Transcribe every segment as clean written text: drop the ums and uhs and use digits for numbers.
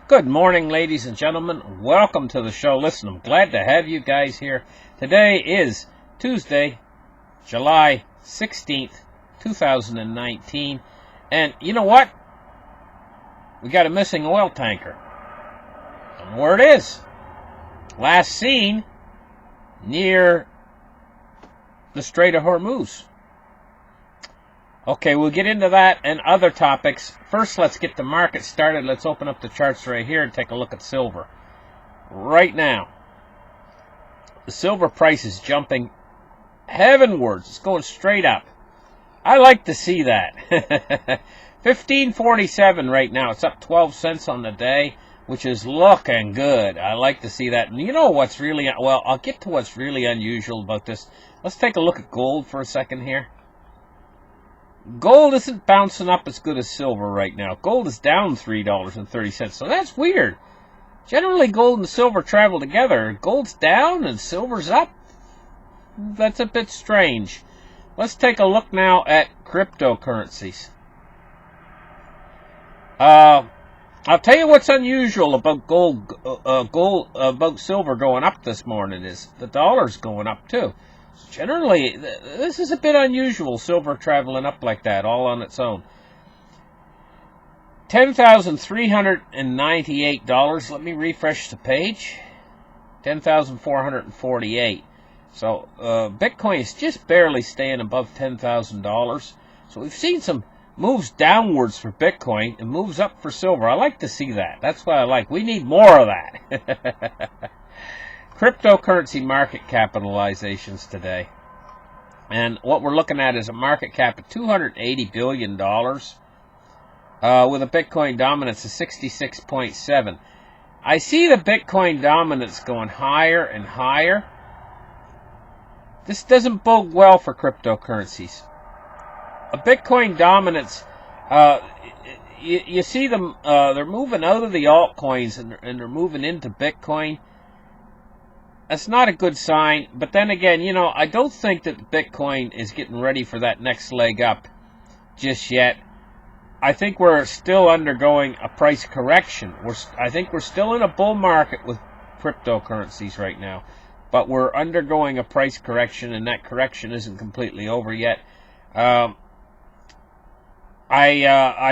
Good morning, ladies and gentlemen. Welcome to the show. Listen, I'm glad to have you guys here. Today is Tuesday, July 16th, 2019. And you know what? We got a missing oil tanker. I don't know where it is. Last seen near the Strait of Hormuz. Okay, we'll get into that and other topics. First, let's get the market started. Let's open up the charts right here and take a look at silver. Right now, the silver price is jumping heavenwards. It's going straight up. I like to see that. 1547 right now. It's up 12 cents on the day, which is looking good. I like to see that. And you know what's really, well, I'll get to what's really unusual about this. Let's take a look at gold for a second here. Gold isn't bouncing up as good as silver right now. Gold is down $3.30, so that's weird. Generally, gold and silver travel together. Gold's down and silver's up. That's a bit strange. Let's take a look now at cryptocurrencies. I'll tell you what's unusual about about silver going up this morning is the dollar's going up too. Generally, this is a bit unusual, silver traveling up like that, all on its own. $10,398. Let me refresh the page. $10,448. So, Bitcoin is just barely staying above $10,000. So we've seen some moves downwards for Bitcoin and moves up for silver. I like to see that. That's what I like. We need more of that. Cryptocurrency market capitalizations today. And what we're looking at is a market cap of $280 billion with a Bitcoin dominance of 66.7. I see the Bitcoin dominance going higher and higher. This doesn't bode well for cryptocurrencies. A Bitcoin dominance, you see them, they're moving out of the altcoins and they're moving into Bitcoin. That's not a good sign, but then again, you know, I don't think that Bitcoin is getting ready for that next leg up just yet. I think we're still undergoing a price correction. I think we're still in a bull market with cryptocurrencies right now, but we're undergoing a price correction, and that correction isn't completely over yet. I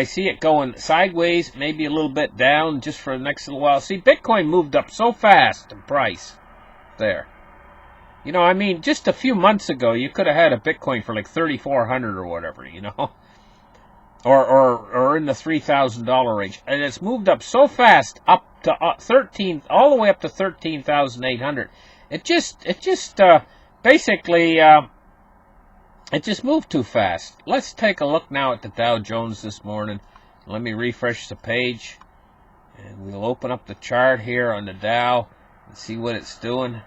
see it going sideways, maybe a little bit down just for the next little while. See, Bitcoin moved up so fast in price. There, you know, I mean, just a few months ago, you could have had a Bitcoin for like 3,400 or whatever, you know, or in the $3,000 range, and it's moved up so fast, up to 13, all the way up to 13,800. It just basically, it just moved too fast. Let's take a look now at the Dow Jones this morning. Let me refresh the page, and we'll open up the chart here on the Dow. See what it's doing.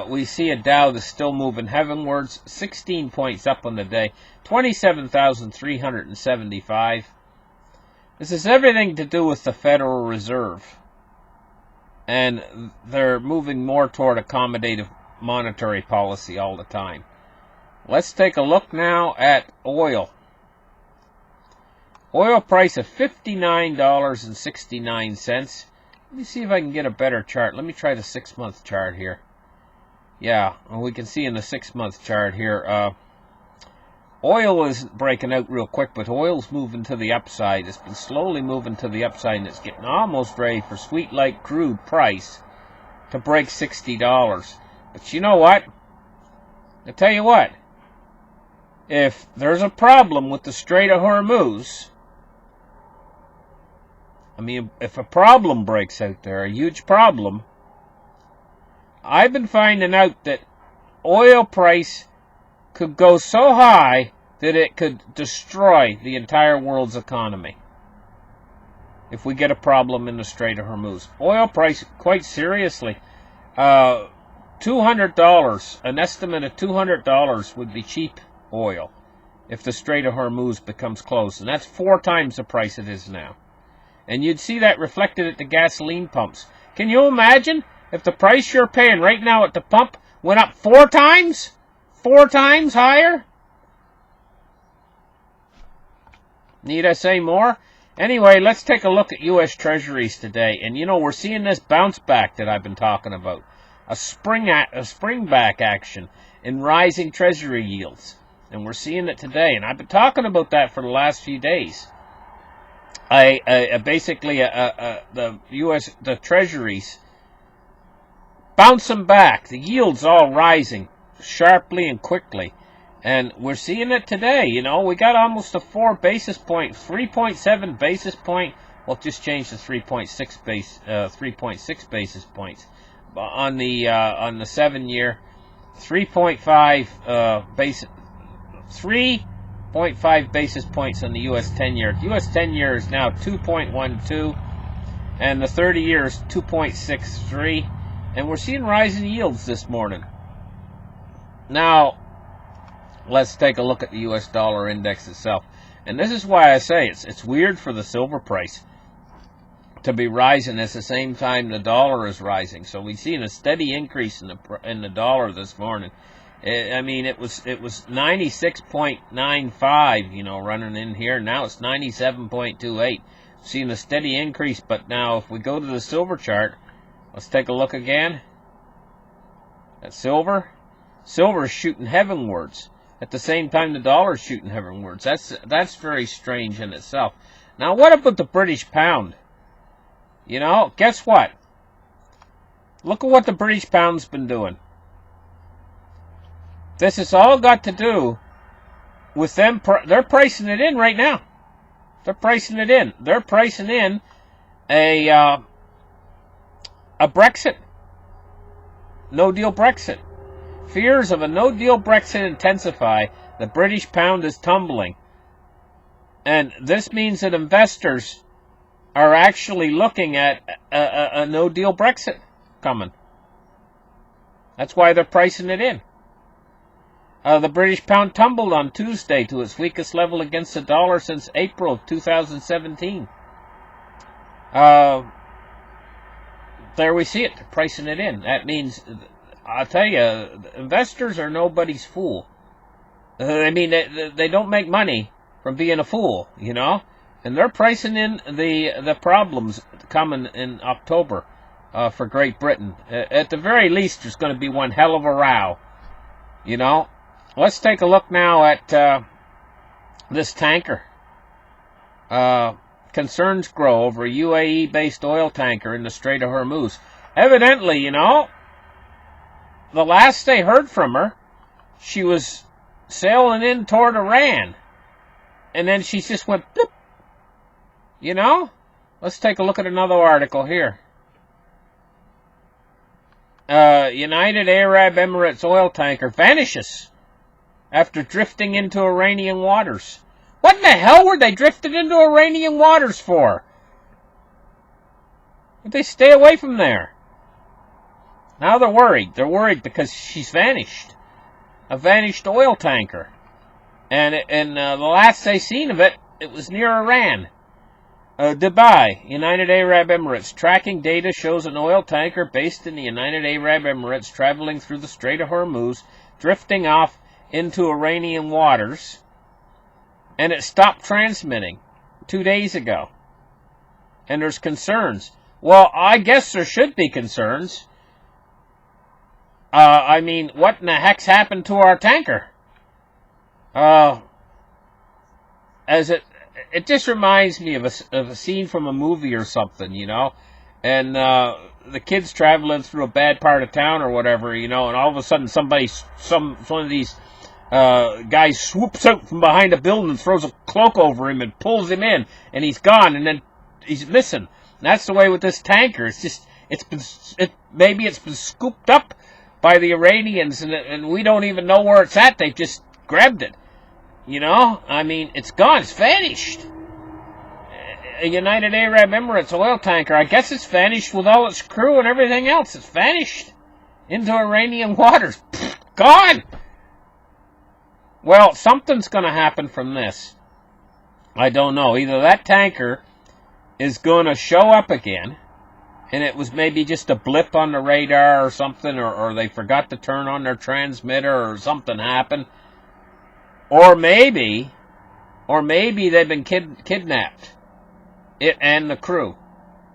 We see a Dow that's still moving heavenwards, 16 points up on the day, 27,375. This has everything to do with the Federal Reserve, and they're moving more toward accommodative monetary policy all the time. Let's take a look now at oil. Oil price of $59.69. Let me see if I can get a better chart. Let me try the 6-month chart here. Yeah, well, we can see in the 6-month chart here, oil isn't breaking out real quick, but oil's moving to the upside. It's been slowly moving to the upside, and it's getting almost ready for sweet light crude price to break $60. But you know what? I'll tell you what. If there's a problem with the Strait of Hormuz, I mean, if a problem breaks out there, a huge problem, I've been finding out that oil price could go so high that it could destroy the entire world's economy if we get a problem in the Strait of Hormuz. Oil price, quite seriously, $200, an estimate of $200 would be cheap oil if the Strait of Hormuz becomes closed, and that's 4 times the price it is now. And you'd see that reflected at the gasoline pumps. Can you imagine if the price you're paying right now at the pump went up 4 times? 4 times higher? Need I say more? Anyway, let's take a look at U.S. Treasuries today. And, we're seeing this bounce back that I've been talking about. A springback action in rising Treasury yields. And we're seeing it today. And I've been talking about that for the last few days. Basically, the Treasuries bouncing back. The yields all rising sharply and quickly. And we're seeing it today, We got almost a 3.7 basis point. Well, just changed to 3.6 basis points on the 7-year. 3.5 basis points on the U.S. 10-year. The U.S. 10-year is now 2.12, and the 30-year is 2.63. And we're seeing rising yields this morning. Now, let's take a look at the U.S. dollar index itself. And this is why I say it's weird for the silver price to be rising at the same time the dollar is rising. So we've seen a steady increase in the dollar this morning. I mean, it was 96.95, running in here. Now it's 97.28. Seeing a steady increase. But now if we go to the silver chart, let's take a look again at silver. Silver is shooting heavenwards. At the same time, the dollar is shooting heavenwards. That's very strange in itself. Now, what about the British pound? Guess what? Look at what the British pound's been doing. This has all got to do with them. They're pricing it in right now. They're pricing it in. They're pricing in a Brexit. No-deal Brexit. Fears of a no-deal Brexit intensify. The British pound is tumbling. And this means that investors are actually looking at a no-deal Brexit coming. That's why they're pricing it in. The British pound tumbled on Tuesday to its weakest level against the dollar since April of 2017. There we see it. They're pricing it in. That means, I'll tell you, investors are nobody's fool. They don't make money from being a fool, And they're pricing in the problems coming in October for Great Britain. At the very least, there's going to be one hell of a row, Let's take a look now at this tanker. Concerns grow over a UAE-based oil tanker in the Strait of Hormuz. Evidently, the last they heard from her, she was sailing in toward Iran. And then she just went, bloop. Let's take a look at another article here. United Arab Emirates oil tanker vanishes after drifting into Iranian waters. What in the hell were they drifting into Iranian waters for? Would they stay away from there? Now they're worried. They're worried because she's vanished. A vanished oil tanker. And the last they seen of it, it was near Iran. Dubai, United Arab Emirates. Tracking data shows an oil tanker based in the United Arab Emirates traveling through the Strait of Hormuz, drifting off into Iranian waters, and it stopped transmitting 2 days ago. And there's concerns. Well, I guess there should be concerns. What in the heck's happened to our tanker? It just reminds me of a scene from a movie or something, and the kid's traveling through a bad part of town or whatever, and all of a sudden one of these guys swoops out from behind a building and throws a cloak over him and pulls him in, and he's gone, and then he's missing. And that's the way with this tanker. Maybe it's been scooped up by the Iranians, and we don't even know where it's at. They've just grabbed it. It's gone. It's vanished. A United Arab Emirates oil tanker. I guess it's vanished with all its crew and everything else. It's vanished into Iranian waters. Gone. Well, something's going to happen from this. I don't know. Either that tanker is going to show up again, and it was maybe just a blip on the radar or something, or they forgot to turn on their transmitter, or something happened. Or maybe they've been kidnapped. it and the crew.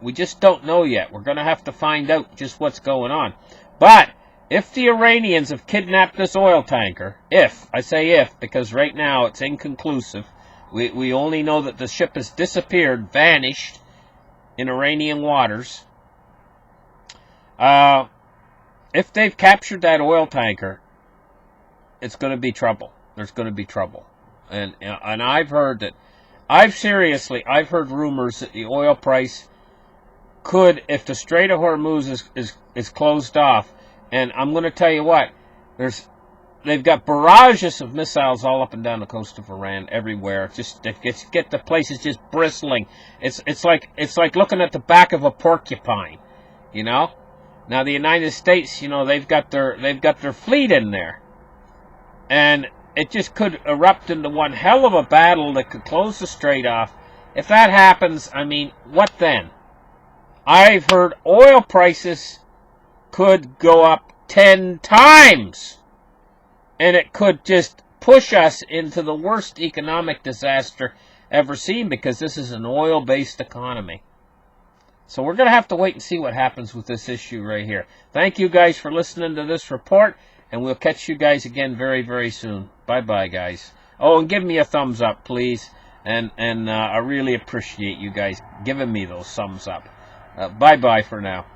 We just don't know yet. We're going to have to find out just what's going on. But if the Iranians have kidnapped this oil tanker, I say if, because right now it's inconclusive. We only know that the ship has disappeared, vanished in Iranian waters. If they've captured that oil tanker, it's going to be trouble. There's going to be trouble. And I've heard that, I've heard rumors that the oil price could, if the Strait of Hormuz is closed off, and I'm going to tell you what, they've got barrages of missiles all up and down the coast of Iran, everywhere. Just get the places just bristling. It's like looking at the back of a porcupine, you know. Now the United States, you know, they've got their fleet in there, and it just could erupt into one hell of a battle that could close the strait off. If that happens, I mean, what then? I've heard oil prices could go up 10 times. And it could just push us into the worst economic disaster ever seen, because this is an oil-based economy. So we're going to have to wait and see what happens with this issue right here. Thank you guys for listening to this report, and we'll catch you guys again very, very soon. Bye-bye, guys. Oh, and give me a thumbs up, please. And I really appreciate you guys giving me those thumbs up. Bye-bye for now.